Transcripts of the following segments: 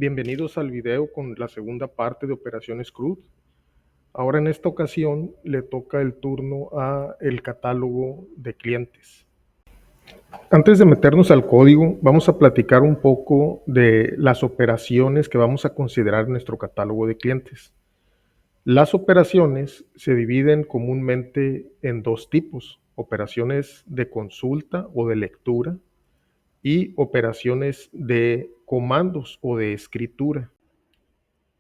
Bienvenidos al video con la segunda parte de operaciones CRUD. Ahora en esta ocasión le toca el turno a el catálogo de clientes. Antes de meternos al código, vamos a platicar un poco de las operaciones que vamos a considerar en nuestro catálogo de clientes. Las operaciones se dividen comúnmente en dos tipos: operaciones de consulta o de lectura y operaciones de comandos o de escritura.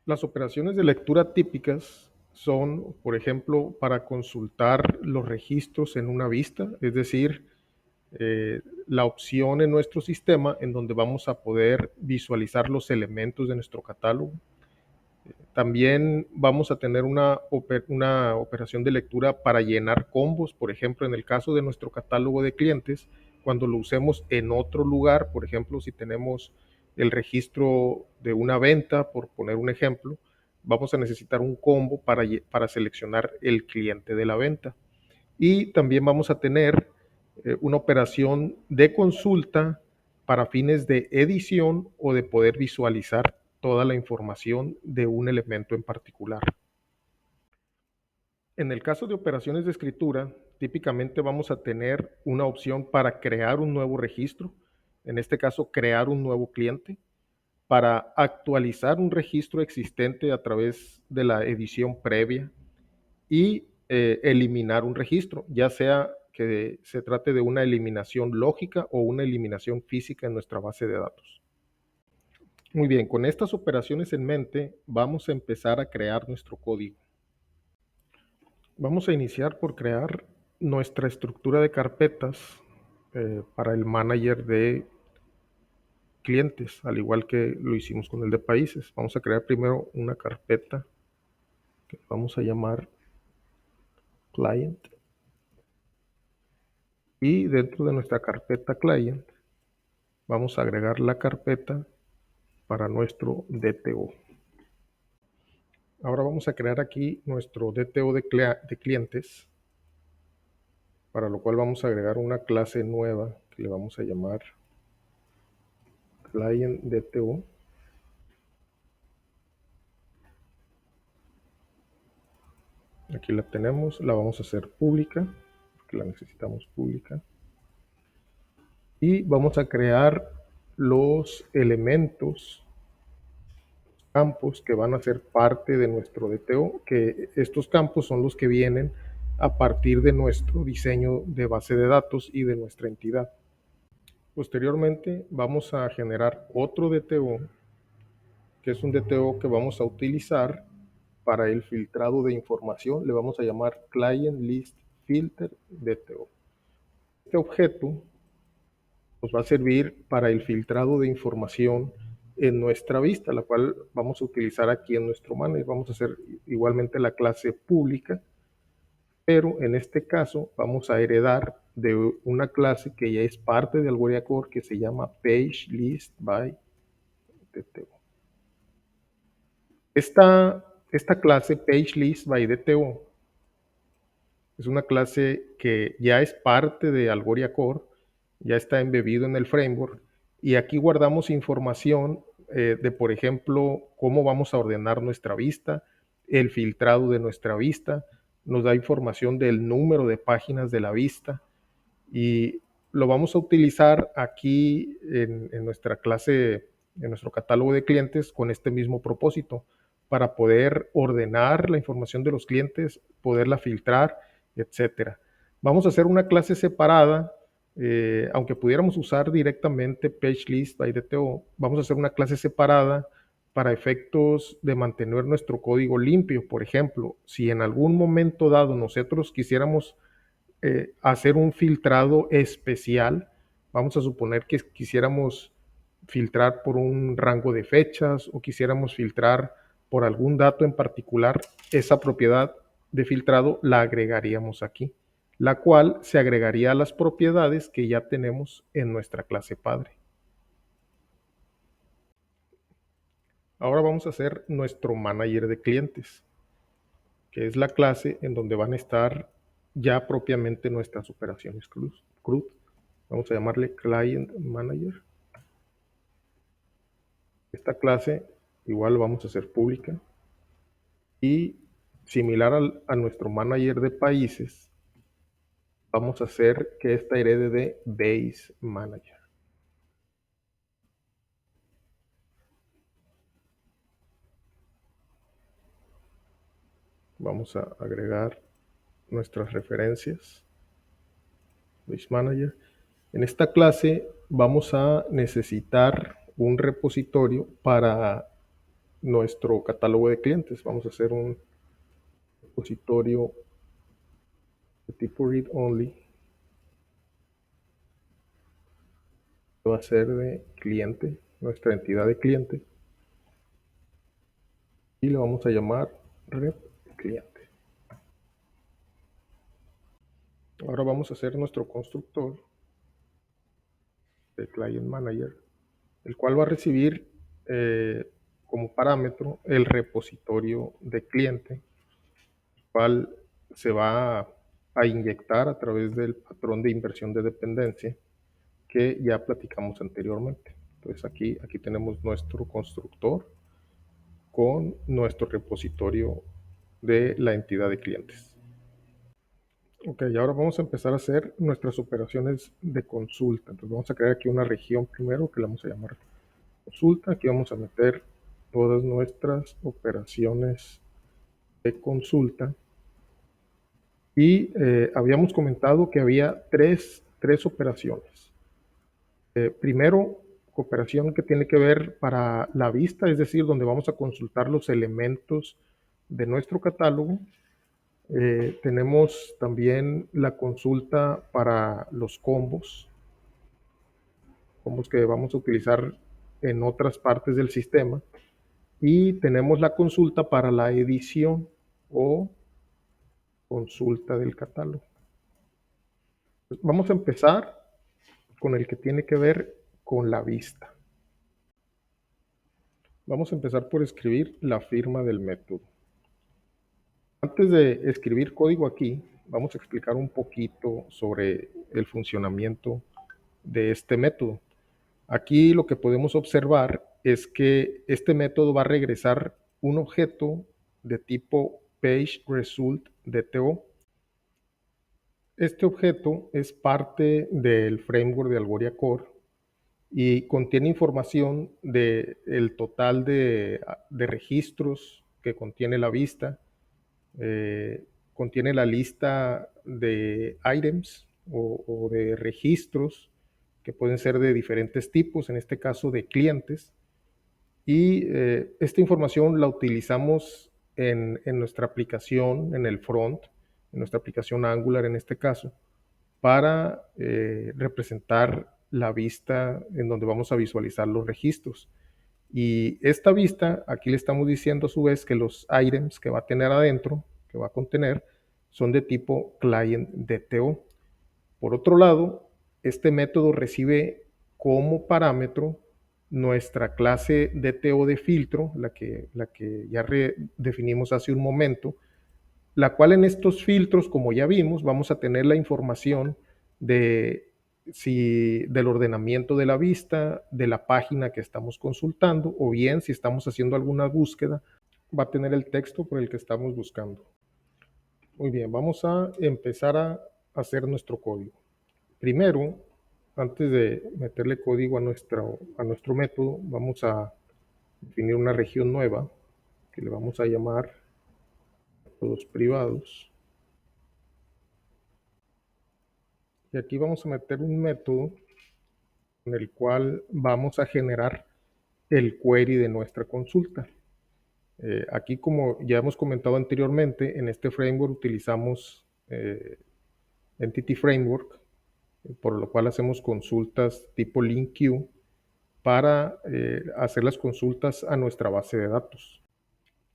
Las operaciones de lectura típicas son, por ejemplo, para consultar los registros en una vista, es decir, la opción en nuestro sistema en donde vamos a poder visualizar los elementos de nuestro catálogo. También vamos a tener una operación de lectura para llenar combos, por ejemplo, en el caso de nuestro catálogo de clientes, cuando lo usemos en otro lugar, por ejemplo, si tenemos el registro de una venta, por poner un ejemplo, vamos a necesitar un combo para seleccionar el cliente de la venta. Y también vamos a tener una operación de consulta para fines de edición o de poder visualizar toda la información de un elemento en particular. En el caso de operaciones de escritura, típicamente vamos a tener una opción para crear un nuevo registro, en este caso crear un nuevo cliente, para actualizar un registro existente a través de la edición previa y eliminar un registro, ya sea que se trate de una eliminación lógica o una eliminación física en nuestra base de datos. Muy bien, con estas operaciones en mente, vamos a empezar a crear nuestro código. Vamos a iniciar por crear nuestra estructura de carpetas para el manager de clientes, al igual que lo hicimos con el de países. Vamos a crear primero una carpeta que vamos a llamar client, y dentro de nuestra carpeta client vamos a agregar la carpeta para nuestro DTO. Ahora vamos a crear aquí nuestro DTO de clientes, para lo cual vamos a agregar una clase nueva que le vamos a llamar client DTO. Aquí la tenemos, la vamos a hacer pública, porque la necesitamos pública. Y vamos a crear los elementos, campos que van a ser parte de nuestro DTO, que estos campos son los que vienen a partir de nuestro diseño de base de datos y de nuestra entidad. Posteriormente vamos a generar otro DTO, que es un DTO que vamos a utilizar para el filtrado de información. Le vamos a llamar Client List Filter DTO. Este objeto nos va a servir para el filtrado de información en nuestra vista, la cual vamos a utilizar aquí en nuestro manager. Vamos a hacer igualmente la clase pública, pero en este caso vamos a heredar de una clase que ya es parte de Algolia Core, que se llama PageListByDTO. Esta clase PageListByDTO es una clase que ya es parte de Algolia Core, ya está embebido en el framework, y aquí guardamos información de, por ejemplo, cómo vamos a ordenar nuestra vista, el filtrado de nuestra vista, nos da información del número de páginas de la vista, y lo vamos a utilizar aquí en nuestra clase, en nuestro catálogo de clientes, con este mismo propósito, para poder ordenar la información de los clientes, poderla filtrar, etcétera. Vamos a hacer una clase separada, aunque pudiéramos usar directamente PageListByDTO, vamos a hacer una clase separada para efectos de mantener nuestro código limpio. Por ejemplo, si en algún momento dado nosotros quisiéramos hacer un filtrado especial, vamos a suponer que quisiéramos filtrar por un rango de fechas o quisiéramos filtrar por algún dato en particular, esa propiedad de filtrado la agregaríamos aquí, la cual se agregaría a las propiedades que ya tenemos en nuestra clase padre. Ahora vamos a hacer nuestro manager de clientes, que es la clase en donde van a estar ya propiamente nuestras operaciones CRUD. Vamos a llamarle Client Manager. Esta clase igual vamos a hacer pública y similar a nuestro manager de países, vamos a hacer que esta herede de base manager. Vamos a agregar nuestras referencias, base manager. En esta clase vamos a necesitar un repositorio para nuestro catálogo de clientes. Vamos a hacer un repositorio de tipo read only, que va a ser de cliente, nuestra entidad de cliente, y le vamos a llamar rep cliente. Ahora vamos a hacer nuestro constructor de client manager, el cual va a recibir como parámetro el repositorio de cliente, el cual se va a inyectar a través del patrón de inversión de dependencia que ya platicamos anteriormente. Entonces aquí tenemos nuestro constructor con nuestro repositorio de la entidad de clientes. Ok, ahora vamos a empezar a hacer nuestras operaciones de consulta. Entonces vamos a crear aquí una región primero que la vamos a llamar consulta. Aquí vamos a meter todas nuestras operaciones de consulta. Y habíamos comentado que había tres operaciones. Primero, operación que tiene que ver para la vista, es decir, donde vamos a consultar los elementos de nuestro catálogo. Tenemos también la consulta para los combos que vamos a utilizar en otras partes del sistema. Y tenemos la consulta para la edición o consulta del catálogo. Vamos a empezar con el que tiene que ver con la vista. Vamos a empezar por escribir la firma del método. Antes de escribir código aquí, vamos a explicar un poquito sobre el funcionamiento de este método. Aquí lo que podemos observar es que este método va a regresar un objeto de tipo PageResultDTO. Este objeto es parte del framework de Algolia Core y contiene información del total de registros que contiene la vista. Contiene la lista de items o de registros que pueden ser de diferentes tipos, en este caso de clientes. Y esta información la utilizamos en nuestra aplicación, en el front, en nuestra aplicación Angular en este caso, para representar la vista en donde vamos a visualizar los registros. Y esta vista, aquí le estamos diciendo a su vez que los items que va a tener adentro, que va a contener, son de tipo client DTO. Por otro lado, este método recibe como parámetro nuestra clase DTO de filtro, la que ya definimos hace un momento, la cual en estos filtros, como ya vimos, vamos a tener la información del ordenamiento de la vista, de la página que estamos consultando, o bien si estamos haciendo alguna búsqueda, va a tener el texto por el que estamos buscando. Muy bien, vamos a empezar a hacer nuestro código. Primero, antes de meterle código a nuestro método, vamos a definir una región nueva que le vamos a llamar métodos privados. Y aquí vamos a meter un método en el cual vamos a generar el query de nuestra consulta. Aquí, como ya hemos comentado anteriormente, en este framework utilizamos Entity Framework, por lo cual hacemos consultas tipo link queue para hacer las consultas a nuestra base de datos.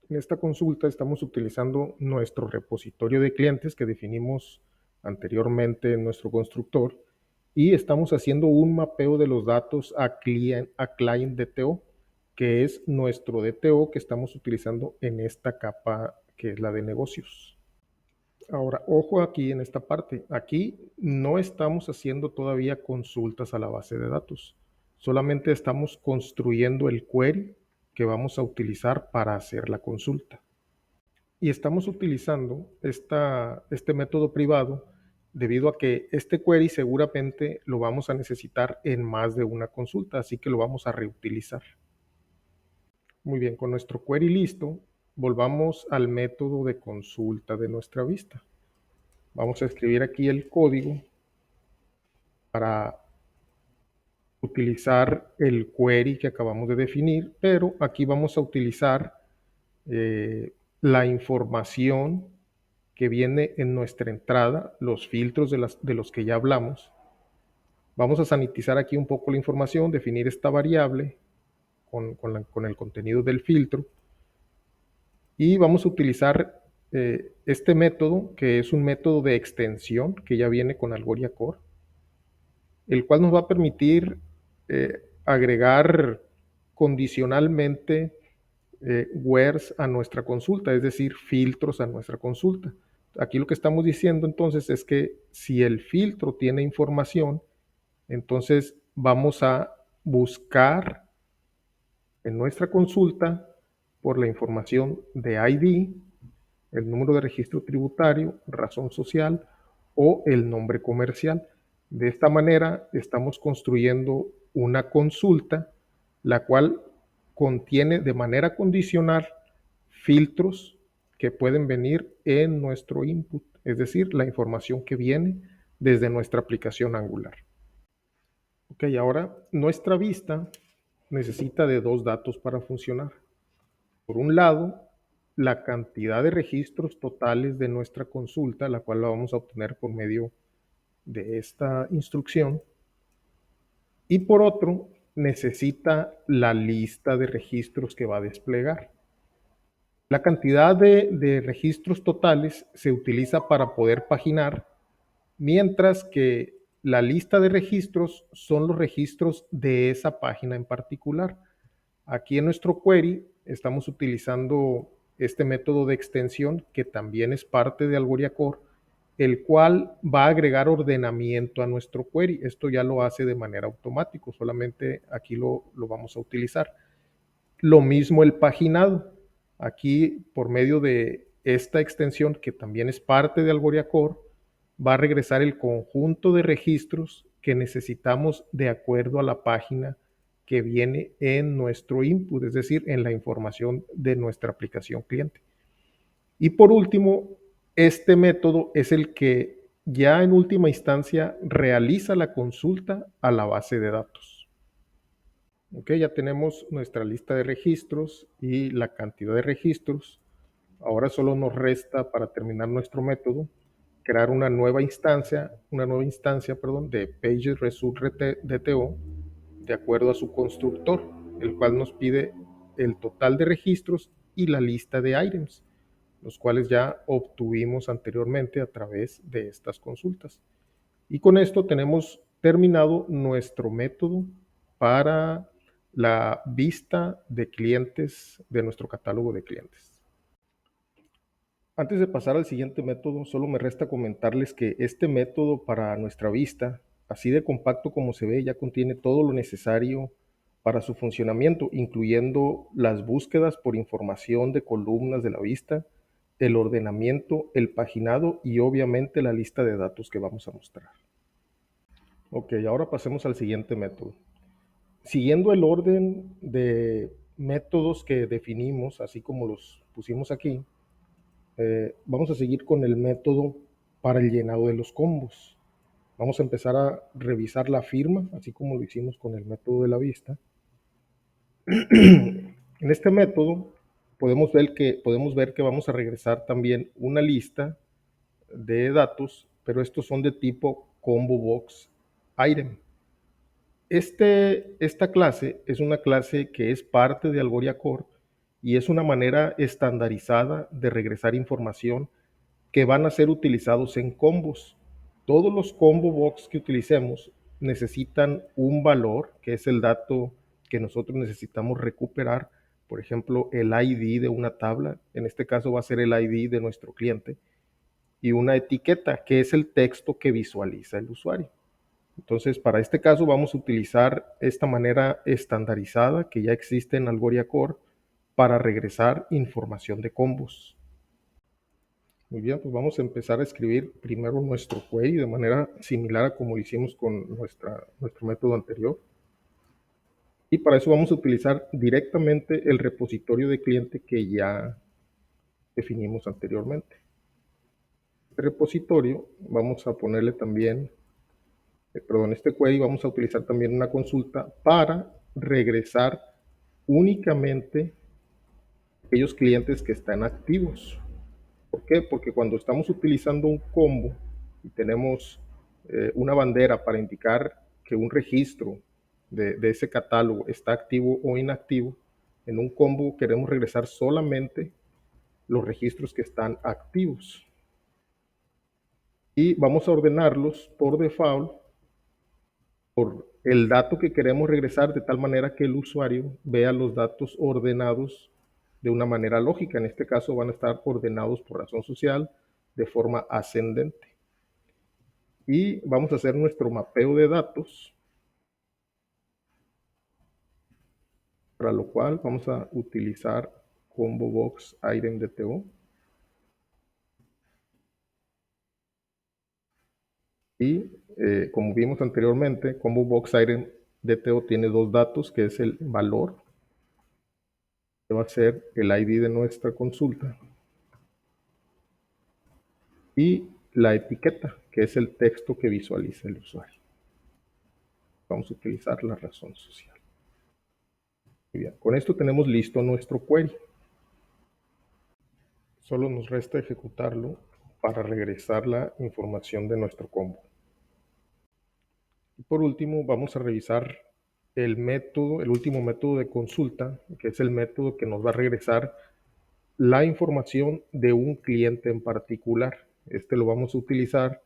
En esta consulta estamos utilizando nuestro repositorio de clientes que definimos anteriormente en nuestro constructor y estamos haciendo un mapeo de los datos a client DTO, que es nuestro DTO que estamos utilizando en esta capa que es la de negocios. Ahora, ojo aquí en esta parte. Aquí no estamos haciendo todavía consultas a la base de datos. Solamente estamos construyendo el query que vamos a utilizar para hacer la consulta. Y estamos utilizando este método privado debido a que este query seguramente lo vamos a necesitar en más de una consulta, así que lo vamos a reutilizar. Muy bien, con nuestro query listo, volvamos al método de consulta de nuestra vista. Vamos a escribir aquí el código para utilizar el query que acabamos de definir, pero aquí vamos a utilizar eh, la información que viene en nuestra entrada, los filtros de los que ya hablamos. Vamos a sanitizar aquí un poco la información, definir esta variable con el contenido del filtro y vamos a utilizar este método, que es un método de extensión que ya viene con Algolia Core, el cual nos va a permitir agregar condicionalmente wheres a nuestra consulta, es decir, filtros a nuestra consulta. Aquí lo que estamos diciendo entonces es que si el filtro tiene información, entonces vamos a buscar en nuestra consulta por la información de ID, el número de registro tributario, razón social o el nombre comercial. De esta manera estamos construyendo una consulta, la cual contiene de manera condicional filtros que pueden venir en nuestro input, es decir, la información que viene desde nuestra aplicación Angular. Ok, ahora nuestra vista necesita de dos datos para funcionar. Por un lado, la cantidad de registros totales de nuestra consulta, la cual la vamos a obtener por medio de esta instrucción. Y por otro, necesita la lista de registros que va a desplegar. La cantidad de registros totales se utiliza para poder paginar, mientras que la lista de registros son los registros de esa página en particular. Aquí en nuestro query estamos utilizando este método de extensión que también es parte de Algolia Core, el cual va a agregar ordenamiento a nuestro query. Esto ya lo hace de manera automática, solamente aquí lo vamos a utilizar. Lo mismo el paginado. Aquí, por medio de esta extensión, que también es parte de Algolia Core, va a regresar el conjunto de registros que necesitamos de acuerdo a la página que viene en nuestro input, es decir, en la información de nuestra aplicación cliente. Y por último, este método es el que ya en última instancia realiza la consulta a la base de datos. Ok, ya tenemos nuestra lista de registros y la cantidad de registros. Ahora solo nos resta, para terminar nuestro método, crear una nueva instancia, de PagesResultDTO de acuerdo a su constructor, el cual nos pide el total de registros y la lista de items, los cuales ya obtuvimos anteriormente a través de estas consultas. Y con esto tenemos terminado nuestro método para la vista de clientes de nuestro catálogo de clientes. Antes de pasar al siguiente método, solo me resta comentarles que este método para nuestra vista, así de compacto como se ve, ya contiene todo lo necesario para su funcionamiento, incluyendo las búsquedas por información de columnas de la vista, el ordenamiento, el paginado y obviamente la lista de datos que vamos a mostrar. Ok, ahora pasemos al siguiente método. Siguiendo el orden de métodos que definimos, así como los pusimos aquí, vamos a seguir con el método para el llenado de los combos. Vamos a empezar a revisar la firma, así como lo hicimos con el método de la vista. En este método podemos ver que vamos a regresar también una lista de datos, pero estos son de tipo combo box item. Esta clase es una clase que es parte de Algolia Core y es una manera estandarizada de regresar información que van a ser utilizados en combos. Todos los combo box que utilicemos necesitan un valor, que es el dato que nosotros necesitamos recuperar. Por ejemplo, el ID de una tabla, en este caso va a ser el ID de nuestro cliente, y una etiqueta, que es el texto que visualiza el usuario. Entonces, para este caso vamos a utilizar esta manera estandarizada que ya existe en Algoria Core para regresar información de combos. Muy bien, pues vamos a empezar a escribir primero nuestro query de manera similar a como lo hicimos con nuestro método anterior. Y para eso vamos a utilizar directamente el repositorio de cliente que ya definimos anteriormente. Este repositorio vamos a ponerle también, este query vamos a utilizar también una consulta para regresar únicamente aquellos clientes que están activos. ¿Por qué? Porque cuando estamos utilizando un combo y tenemos una bandera para indicar que un registro de ese catálogo está activo o inactivo, en un combo queremos regresar solamente los registros que están activos. Y vamos a ordenarlos por default por el dato que queremos regresar de tal manera que el usuario vea los datos ordenados de una manera lógica. En este caso van a estar ordenados por razón social de forma ascendente. Y vamos a hacer nuestro mapeo de datos, para lo cual vamos a utilizar combo box item DTO. Y como vimos anteriormente, combo box item DTO tiene dos datos, que es el valor, que va a ser el ID de nuestra consulta, y la etiqueta, que es el texto que visualiza el usuario. Vamos a utilizar la razón social. Muy bien, con esto tenemos listo nuestro query. Solo nos resta ejecutarlo para regresar la información de nuestro combo. Y por último, vamos a revisar el último método de consulta, que es el método que nos va a regresar la información de un cliente en particular. Este lo vamos a utilizar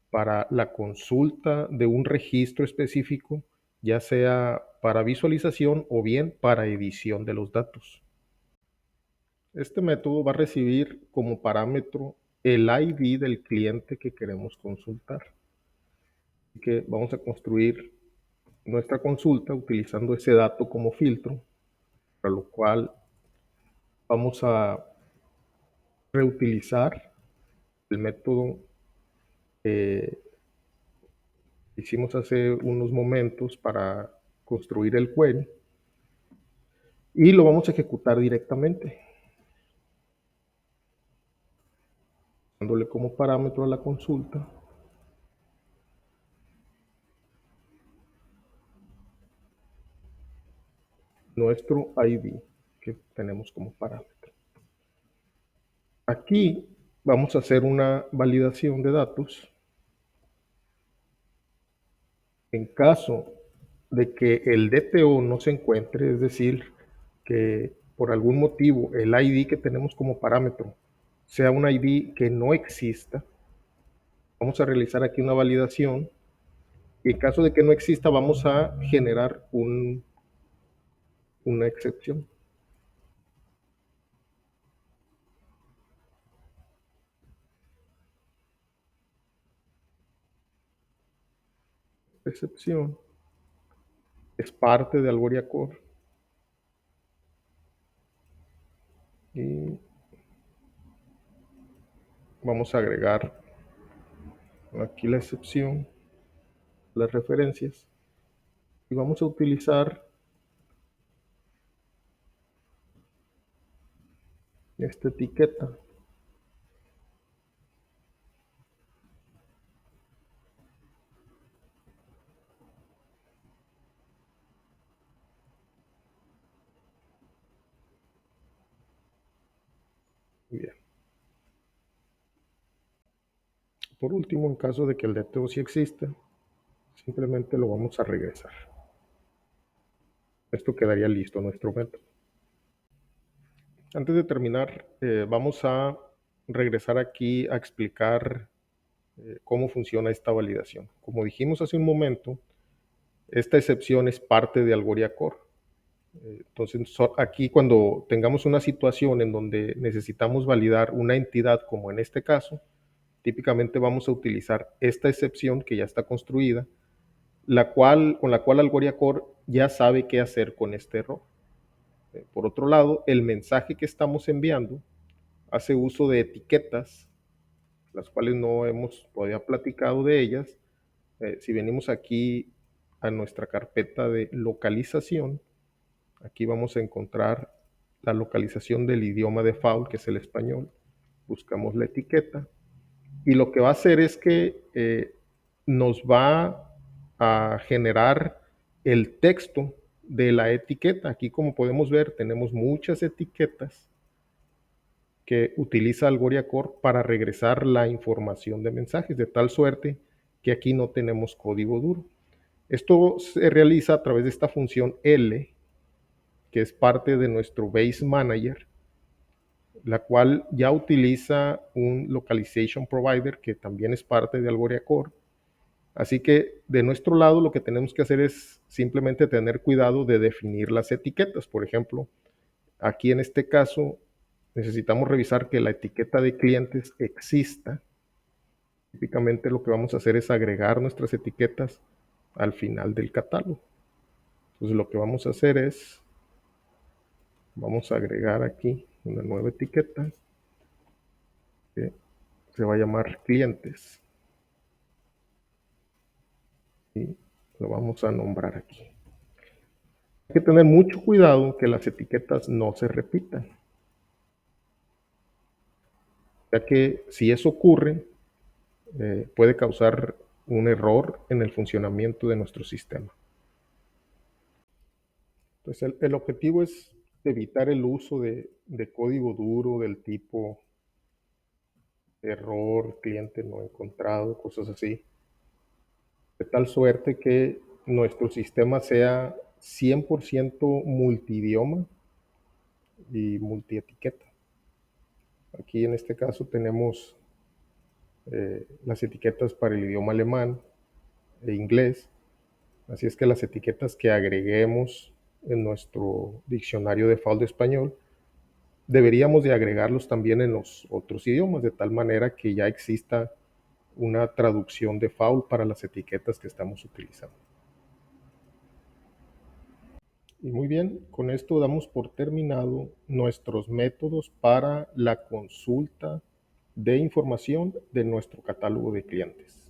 para la consulta de un registro específico, ya sea para visualización o bien para edición de los datos. Este método va a recibir como parámetro el ID del cliente que queremos consultar. Así que vamos a construir nuestra consulta utilizando ese dato como filtro, para lo cual vamos a reutilizar el método que hicimos hace unos momentos para construir el query y lo vamos a ejecutar directamente, dándole como parámetro a la consulta nuestro ID que tenemos como parámetro. Aquí vamos a hacer una validación de datos. En caso de que el DTO no se encuentre, es decir, que por algún motivo el ID que tenemos como parámetro sea un ID que no exista, vamos a realizar aquí una validación y en caso de que no exista vamos a generar una excepción. Excepción es parte de Algoria Core y vamos a agregar aquí la excepción, las referencias, y vamos a utilizar esta etiqueta. Bien. Por último, en caso de que el DTO sí exista, simplemente lo vamos a regresar. Esto quedaría listo nuestro método. Antes de terminar, vamos a regresar aquí a explicar cómo funciona esta validación. Como dijimos hace un momento, esta excepción es parte de Algoria Core. Entonces, aquí cuando tengamos una situación en donde necesitamos validar una entidad, como en este caso, típicamente vamos a utilizar esta excepción que ya está construida con la cual Algolia Core ya sabe qué hacer con este error. Por otro lado, el mensaje que estamos enviando hace uso de etiquetas, las cuales no hemos todavía platicado de ellas. Si venimos aquí a nuestra carpeta de localización, aquí vamos a encontrar la localización del idioma de default, que es el español. Buscamos la etiqueta y lo que va a hacer es que nos va a generar el texto de la etiqueta. Aquí, como podemos ver, tenemos muchas etiquetas que utiliza Algolia Core para regresar la información de mensajes, de tal suerte que aquí no tenemos código duro. Esto se realiza a través de esta función L, que es parte de nuestro Base Manager, la cual ya utiliza un Localization Provider que también es parte de Algolia Core. Así que de nuestro lado lo que tenemos que hacer es simplemente tener cuidado de definir las etiquetas. Por ejemplo, aquí en este caso necesitamos revisar que la etiqueta de clientes exista. Típicamente lo que vamos a hacer es agregar nuestras etiquetas al final del catálogo. Entonces lo que vamos a hacer es, vamos a agregar aquí una nueva etiqueta que se va a llamar clientes y lo vamos a nombrar aquí. Hay que tener mucho cuidado que las etiquetas no se repitan, ya que si eso ocurre, puede causar un error en el funcionamiento de nuestro sistema. Entonces, el objetivo es evitar el uso de código duro del tipo error, cliente no encontrado, cosas así, de tal suerte que nuestro sistema sea 100% multidioma y multietiqueta. Aquí en este caso tenemos las etiquetas para el idioma alemán e inglés, así es que las etiquetas que agreguemos en nuestro diccionario default de español deberíamos de agregarlos también en los otros idiomas, de tal manera que ya exista una traducción default para las etiquetas que estamos utilizando. Y muy bien, con esto damos por terminado nuestros métodos para la consulta de información de nuestro catálogo de clientes.